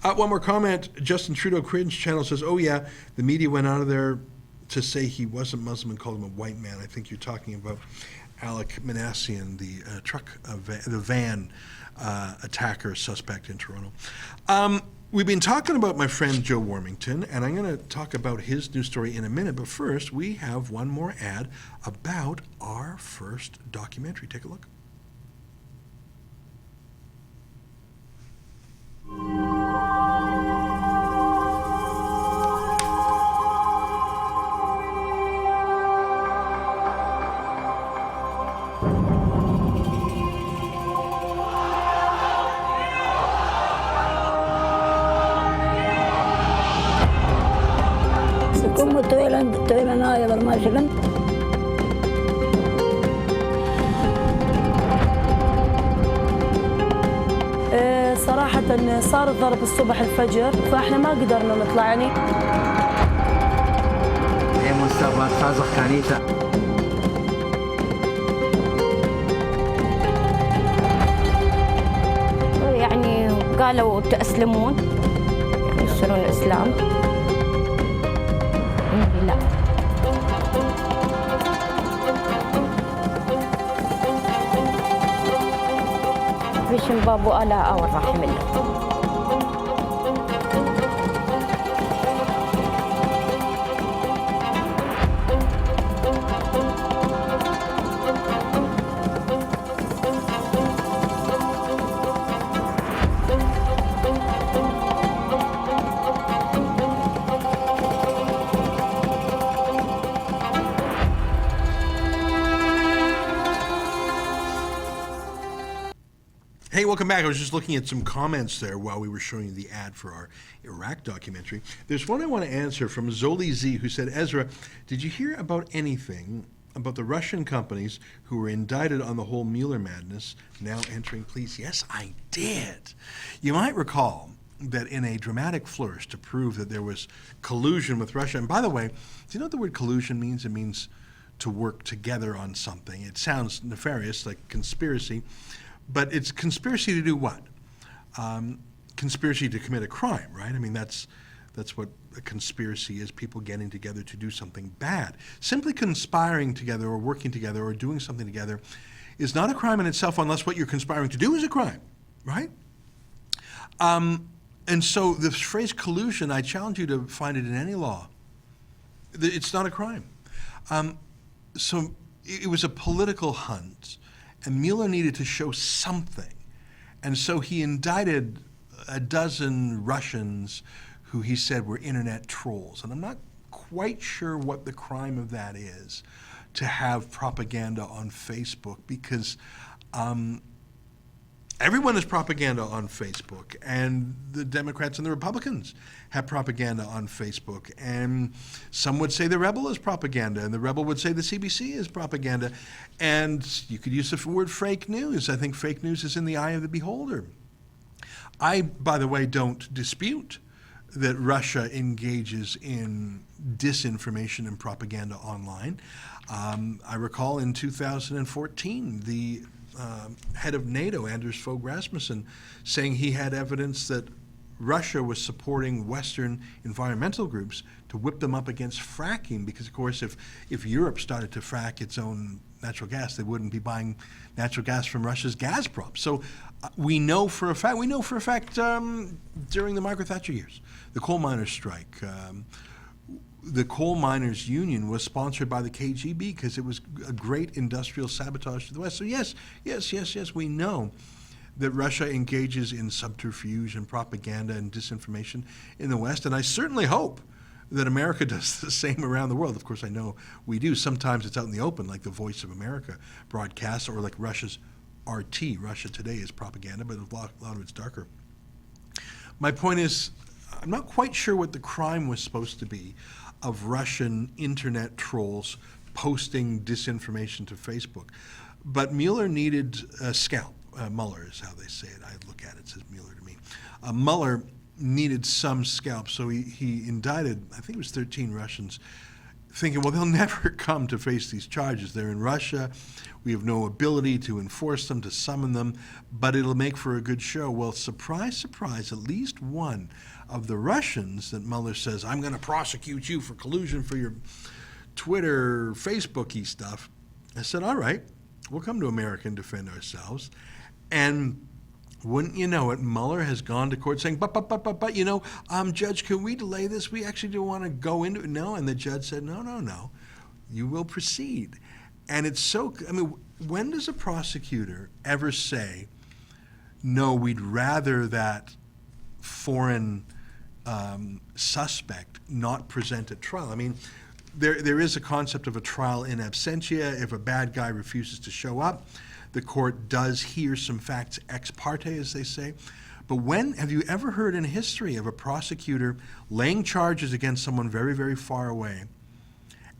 One more comment. Justin Trudeau Cringe channel says, oh yeah, the media went out of there to say he wasn't Muslim and called him a white man. I think you're talking about Alec Manassian, the the van attacker suspect in Toronto. We've been talking about my friend Joe Warmington, and I'm going to talk about his new story in a minute. But first, we have one more ad about our first documentary. Take a look. صراحة صار الضرب الصبح الفجر فاحنا ما قدرنا نطلع يعني. يعني قالوا تأسلمون يخشون الإسلام. لا. فيش بابو ألا أول رحم الله. Hey, welcome back. I was just looking at some comments there while we were showing you the ad for our Iraq documentary. There's one I want to answer from Zoli Z, who said, Ezra, did you hear about anything about the Russian companies who were indicted on the whole Mueller madness now entering pleas? Yes, I did. You might recall that in a dramatic flourish to prove that there was collusion with Russia, and by the way, do you know what the word collusion means? It means to work together on something. It sounds nefarious, like conspiracy. But it's conspiracy to do what? Conspiracy to commit a crime, right? I mean, that's what a conspiracy is, people getting together to do something bad. Simply conspiring together or working together or doing something together is not a crime in itself unless what you're conspiring to do is a crime, right? And so the phrase collusion, I challenge you to find it in any law. It's not a crime. So it was a political hunt, and Mueller needed to show something. And so he indicted a dozen Russians who he said were internet trolls. And I'm not quite sure what the crime of that is, to have propaganda on Facebook, because everyone is propaganda on Facebook, and the Democrats and the Republicans have propaganda on Facebook, and some would say the Rebel is propaganda, and the Rebel would say the CBC is propaganda, and you could use the word fake news. I think fake news is in the eye of the beholder. I, by the way, don't dispute that Russia engages in disinformation and propaganda online. I recall in 2014, the head of NATO, Anders Fogh Rasmussen, saying he had evidence that Russia was supporting Western environmental groups to whip them up against fracking, because, of course, if Europe started to frack its own natural gas, they wouldn't be buying natural gas from Russia's Gazprom. So we know for a fact, during the Margaret Thatcher years, the coal miners' strike, the coal miners' union was sponsored by the KGB because it was a great industrial sabotage to the West. So yes, we know that Russia engages in subterfuge and propaganda and disinformation in the West, and I certainly hope that America does the same around the world. Of course, I know we do. Sometimes it's out in the open, like the Voice of America broadcasts, or like Russia's RT. Russia Today is propaganda, but a lot of it's darker. My point is, I'm not quite sure what the crime was supposed to be of Russian internet trolls posting disinformation to Facebook. But Mueller needed a scalp. Mueller is how they say it. I look at it, it says Mueller to me. Mueller needed some scalp, so he indicted, I think it was 13 Russians, thinking, well, they'll never come to face these charges. They're in Russia. We have no ability to enforce them, to summon them, but it'll make for a good show. Well, surprise, surprise, at least one of the Russians that Mueller says, I'm going to prosecute you for collusion for your Twitter, Facebook-y stuff, I said, all right, we'll come to America and defend ourselves. And wouldn't you know it, Mueller has gone to court saying, but, you know, Judge, can we delay this? We actually don't want to go into it. No, and the judge said, no, you will proceed. And it's so, I mean, when does a prosecutor ever say, no, we'd rather that foreign suspect not present at trial? I mean, there is a concept of a trial in absentia. If a bad guy refuses to show up, the court does hear some facts ex parte, as they say. But when have you ever heard in history of a prosecutor laying charges against someone very, very far away,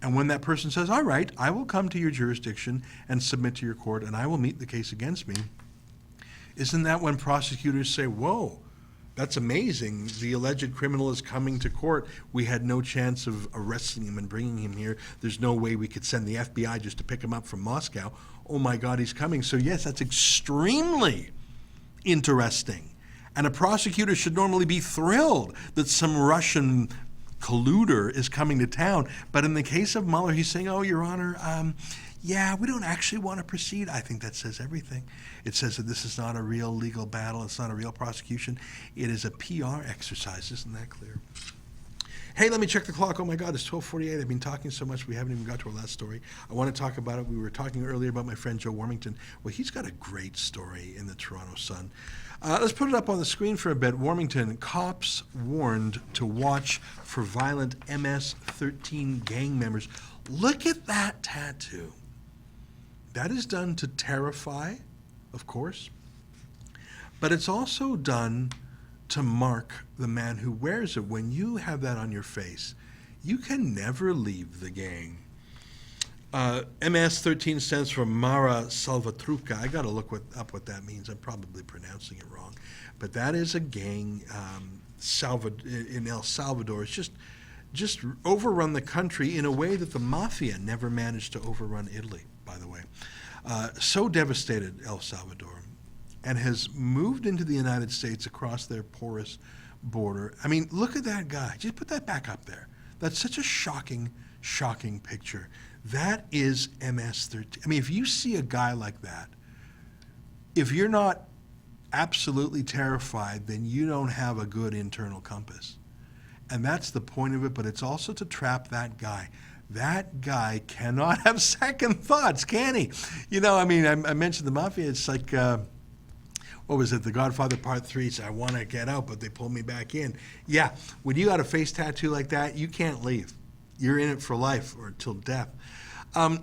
and when that person says, all right, I will come to your jurisdiction and submit to your court, and I will meet the case against me, isn't that when prosecutors say, whoa, that's amazing, the alleged criminal is coming to court. We had no chance of arresting him and bringing him here. There's no way we could send the FBI just to pick him up from Moscow. Oh my God, he's coming. So yes, that's extremely interesting. And a prosecutor should normally be thrilled that some Russian colluder is coming to town. But in the case of Mueller, he's saying, oh, Your Honor, yeah, we don't actually want to proceed. I think that says everything. It says that this is not a real legal battle. It's not a real prosecution. It is a PR exercise. Isn't that clear? Hey, let me check the clock. Oh my God, it's 12:48. I've been talking so much we haven't even got to our last story. I want to talk about it. We were talking earlier about my friend Joe Warmington. Well, he's got a great story in the Toronto Sun. Let's put it up on the screen for a bit. Warmington, cops warned to watch for violent MS-13 gang members. Look at that tattoo. That is done to terrify, of course, but it's also done to mark the man who wears it. When you have that on your face, you can never leave the gang. MS-13 stands for Mara Salvatrucha. I got to look up what that means. I'm probably pronouncing it wrong, but that is a gang in El Salvador. It's just overrun the country in a way that the mafia never managed to overrun Italy, by the way. So devastated El Salvador, and has moved into the United States across their porous border. I mean, look at that guy. Just put that back up there. That's such a shocking, shocking picture. That is MS-13. I mean, if you see a guy like that, if you're not absolutely terrified, then you don't have a good internal compass. And that's the point of it, but it's also to trap that guy. That guy cannot have second thoughts, can he? You know, I mean, I mentioned the mafia. It's like, what was it, The Godfather Part 3? So I want to get out, but they pulled me back in. Yeah, when you got a face tattoo like that, you can't leave. You're in it for life or till death.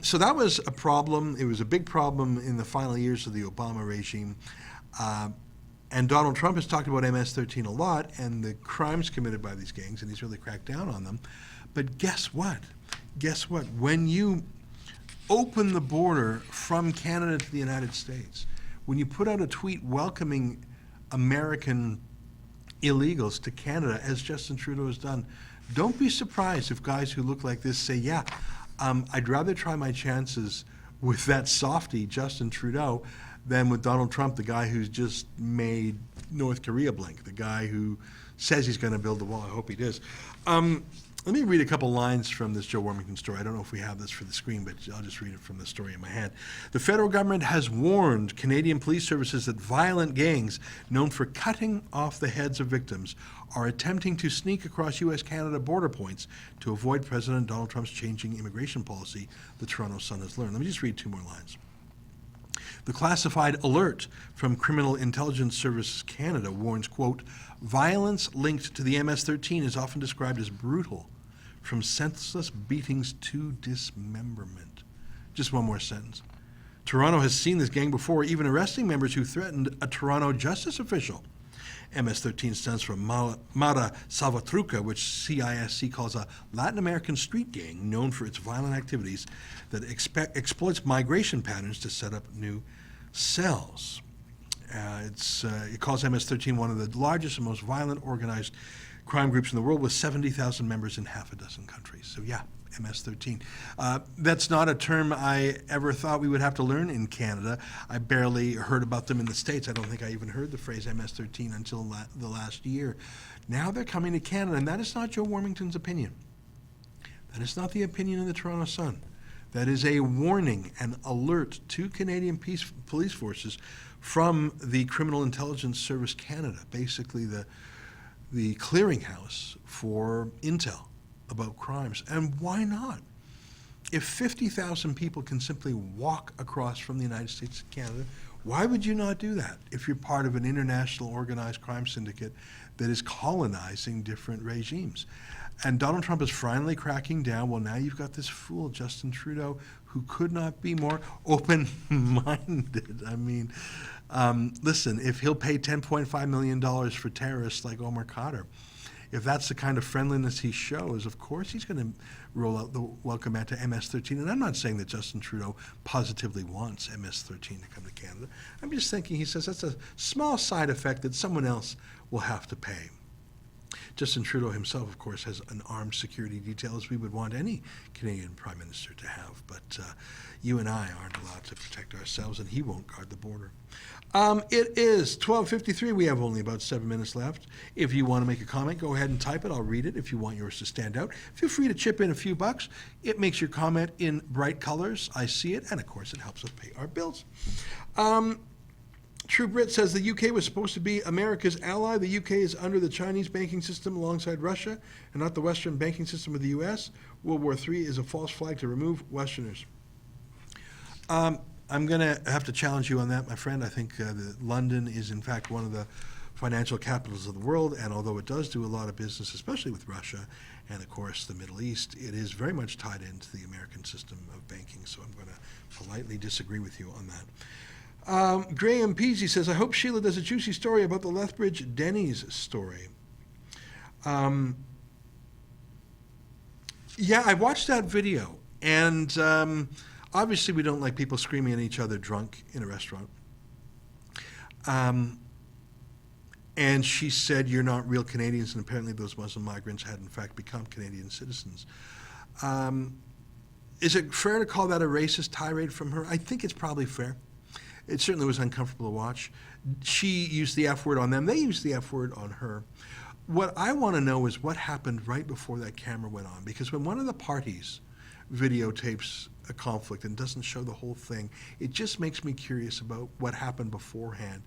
So that was a problem. It was a big problem in the final years of the Obama regime. And Donald Trump has talked about MS-13 a lot and the crimes committed by these gangs, and he's really cracked down on them. But guess what? Guess what? When you open the border from Canada to the United States, when you put out a tweet welcoming American illegals to Canada, as Justin Trudeau has done, don't be surprised if guys who look like this say, yeah, I'd rather try my chances with that softy, Justin Trudeau, than with Donald Trump, the guy who's just made North Korea blink, the guy who says he's going to build the wall. I hope he does. Let me read a couple lines from this Joe Warmington story. I don't know if we have this for the screen, but I'll just read it from the story in my head. The federal government has warned Canadian police services that violent gangs known for cutting off the heads of victims are attempting to sneak across U.S.-Canada border points to avoid President Donald Trump's changing immigration policy, the Toronto Sun has learned. Let me just read two more lines. The classified alert from Criminal Intelligence Services Canada warns, quote, violence linked to the MS-13 is often described as brutal, from senseless beatings to dismemberment. Just one more sentence. Toronto has seen this gang before, even arresting members who threatened a Toronto justice official. MS-13 stands for Mara Salvatrucha, which CISC calls a Latin American street gang known for its violent activities that exploits migration patterns to set up new cells. It calls MS-13 one of the largest and most violent organized crime groups in the world with 70,000 members in half a dozen countries. So yeah, MS-13. That's not a term I ever thought we would have to learn in Canada. I barely heard about them in the States. I don't think I even heard the phrase MS-13 until the last year. Now they're coming to Canada, and that is not Joe Warmington's opinion. That is not the opinion of the Toronto Sun. That is a warning, an alert to Canadian police forces from the Criminal Intelligence Service Canada, basically the clearinghouse for intel about crimes. And why not? If 50,000 people can simply walk across from the United States to Canada, why would you not do that if you're part of an international organized crime syndicate that is colonizing different regimes? And Donald Trump is finally cracking down. Well, now you've got this fool, Justin Trudeau, who could not be more open-minded. I mean, listen, if he'll pay $10.5 million for terrorists like Omar Khadr, if that's the kind of friendliness he shows, of course he's going to roll out the welcome mat to MS-13. And I'm not saying that Justin Trudeau positively wants MS-13 to come to Canada. I'm just thinking, he says, that's a small side effect that someone else will have to pay. Justin Trudeau himself, of course, has an armed security detail, as we would want any Canadian Prime Minister to have. But you and I aren't allowed to protect ourselves, and he won't guard the border. It is 12:53. We have only about 7 minutes left. If you want to make a comment, go ahead and type it. I'll read it if you want yours to stand out. Feel free to chip in a few bucks. It makes your comment in bright colors. I see it, and of course, it helps us pay our bills. True Brit says the UK was supposed to be America's ally. The UK is under the Chinese banking system alongside Russia and not the Western banking system of the US. World War III is a false flag to remove Westerners. I'm going to have to challenge you on that, my friend. I think that London is, in fact, one of the financial capitals of the world, and although it does do a lot of business, especially with Russia and, of course, the Middle East, it is very much tied into the American system of banking, so I'm going to politely disagree with you on that. Graham Peasy says, I hope Sheila does a juicy story about the Lethbridge Denny's story. Yeah, I watched that video, and obviously we don't like people screaming at each other drunk in a restaurant. And she said, you're not real Canadians, and apparently those Muslim migrants had in fact become Canadian citizens. Is it fair to call that a racist tirade from her? I think it's probably fair. It certainly was uncomfortable to watch. She used the F word on them. They used the F word on her. What I want to know is what happened right before that camera went on. Because when one of the parties videotapes a conflict and doesn't show the whole thing, it just makes me curious about what happened beforehand.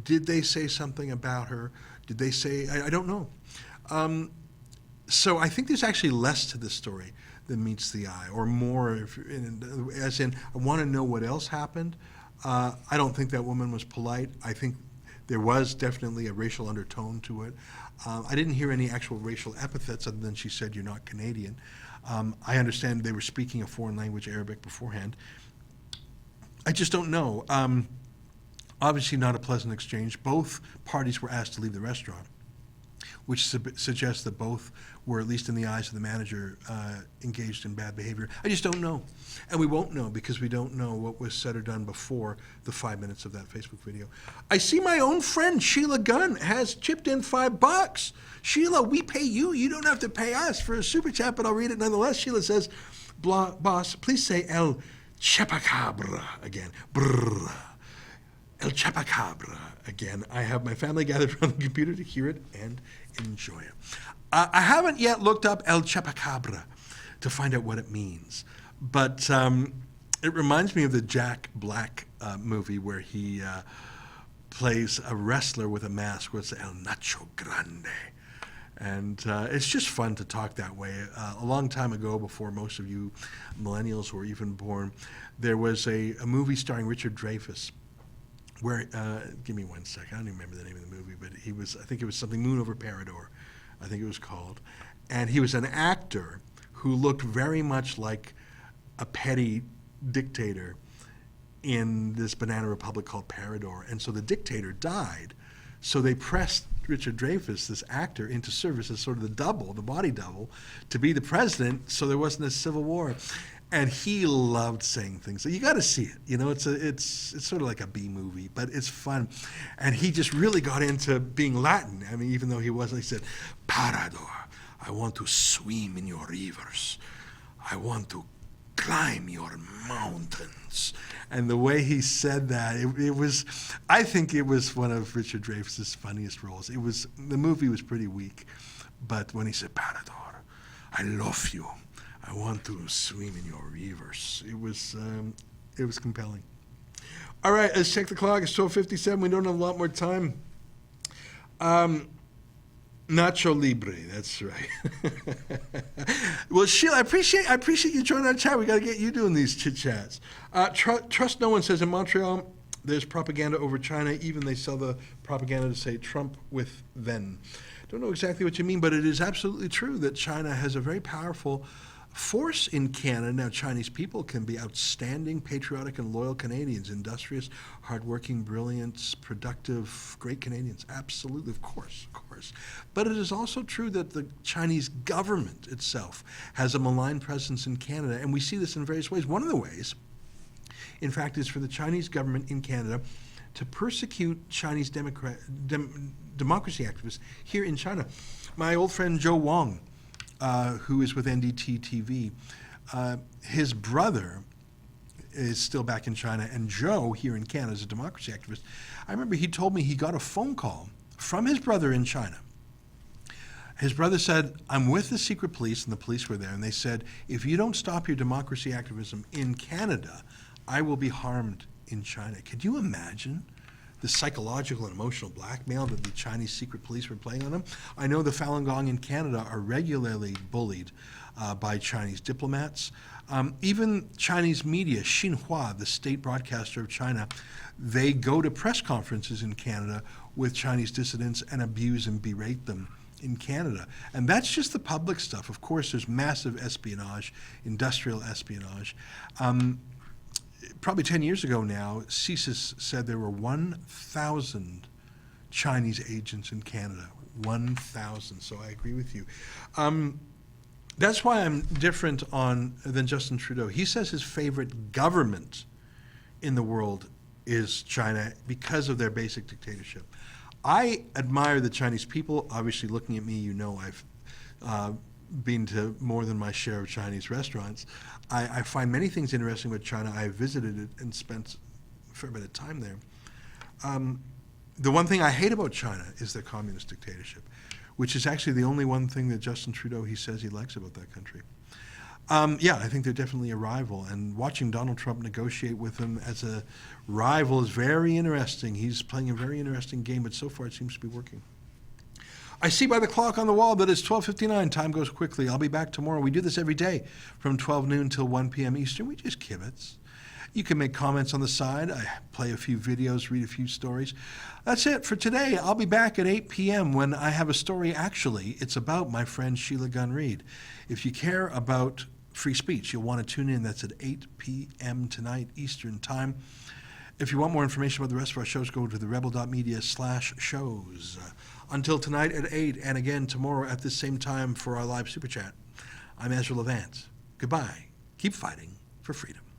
Did they say something about her? Did they say, I don't know. So I think there's actually less to this story than meets the eye, or more, as in, I want to know what else happened. I don't think that woman was polite. I think there was definitely a racial undertone to it. I didn't hear any actual racial epithets other than she said, "You're not Canadian." I understand they were speaking a foreign language, Arabic, beforehand. I just don't know. Obviously not a pleasant exchange. Both parties were asked to leave the restaurant, which suggests that both were, at least in the eyes of the manager, engaged in bad behavior. I just don't know. And we won't know because we don't know what was said or done before the 5 minutes of that Facebook video. I see my own friend Sheila Gunn has chipped in $5. Sheila, we pay you. You don't have to pay us for a super chat, but I'll read it nonetheless. Sheila says, boss, please say El Chupacabra again. Brrr. El Chupacabra again. I have my family gathered around the computer to hear it and enjoy it. I haven't yet looked up El Chupacabra to find out what it means, but it reminds me of the Jack Black movie where he plays a wrestler with a mask where it's El Nacho Grande. And it's just fun to talk that way. A long time ago, before most of you millennials were even born, there was a movie starring Richard Dreyfuss where, give me 1 second, I don't even remember the name of the movie, but he was, I think it was something Moon Over Parador, I think it was called. And he was an actor who looked very much like a petty dictator in this banana republic called Parador. And so the dictator died. So they pressed Richard Dreyfuss, this actor, into service as sort of the double, the body double, to be the president so there wasn't a civil war. And he loved saying things. So you got to see it. You know, it's sort of like a B movie, but it's fun. And he just really got into being Latin. I mean, even though he wasn't, he said, Parador, I want to swim in your rivers. I want to climb your mountains. And the way he said that, it was, I think it was one of Richard Dreyfuss's funniest roles. The movie was pretty weak, but when he said, Parador, I love you. I want to swim in your rivers. It was compelling. All right, let's check the clock. It's 12:57. We don't have a lot more time. Nacho Libre, that's right. Well, Sheila, I appreciate you joining our chat. We got to get you doing these chit chats. Trust No One says in Montreal, there's propaganda over China. Even they sell the propaganda to say Trump with then. Don't know exactly what you mean, but it is absolutely true that China has a very powerful force in Canada. Now, Chinese people can be outstanding, patriotic, and loyal Canadians, industrious, hardworking, brilliant, productive, great Canadians. Absolutely, of course. But it is also true that the Chinese government itself has a malign presence in Canada, and we see this in various ways. One of the ways, in fact, is for the Chinese government in Canada to persecute Chinese democracy activists here in China. My old friend Joe Wong, who is with NDT TV, his brother is still back in China, and Joe here in Canada is a democracy activist. I remember he told me he got a phone call from his brother in China. His brother said, I'm with the secret police, and the police were there, and they said, if you don't stop your democracy activism in Canada, I will be harmed in China. Could you imagine the psychological and emotional blackmail that the Chinese secret police were playing on them? I know the Falun Gong in Canada are regularly bullied by Chinese diplomats. Even Chinese media, Xinhua, the state broadcaster of China, they go to press conferences in Canada with Chinese dissidents and abuse and berate them in Canada. And that's just the public stuff. Of course, there's massive espionage, industrial espionage. Probably 10 years ago now, CSIS said there were 1,000 Chinese agents in Canada. 1,000, so I agree with you. That's why I'm different than Justin Trudeau. He says his favorite government in the world is China because of their basic dictatorship. I admire the Chinese people. Obviously, looking at me, you know I've been to more than my share of Chinese restaurants. I find many things interesting with China. I visited it and spent a fair bit of time there. The one thing I hate about China is their communist dictatorship, which is actually the only one thing that Justin Trudeau, he says he likes about that country. Yeah, I think they're definitely a rival. And watching Donald Trump negotiate with them as a rival is very interesting. He's playing a very interesting game, but so far it seems to be working. I see by the clock on the wall that it's 12:59. Time goes quickly. I'll be back tomorrow. We do this every day from 12 noon till 1 p.m. Eastern. We just kibitz. You can make comments on the side. I play a few videos, read a few stories. That's it for today. I'll be back at 8 p.m. when I have a story. Actually, it's about my friend Sheila Gunn Reid. If you care about free speech, you'll want to tune in. That's at 8 p.m. tonight Eastern Time. If you want more information about the rest of our shows, go to therebel.media/shows. Until tonight at 8, and again tomorrow at this same time for our live Super Chat. I'm Ezra Levant. Goodbye. Keep fighting for freedom.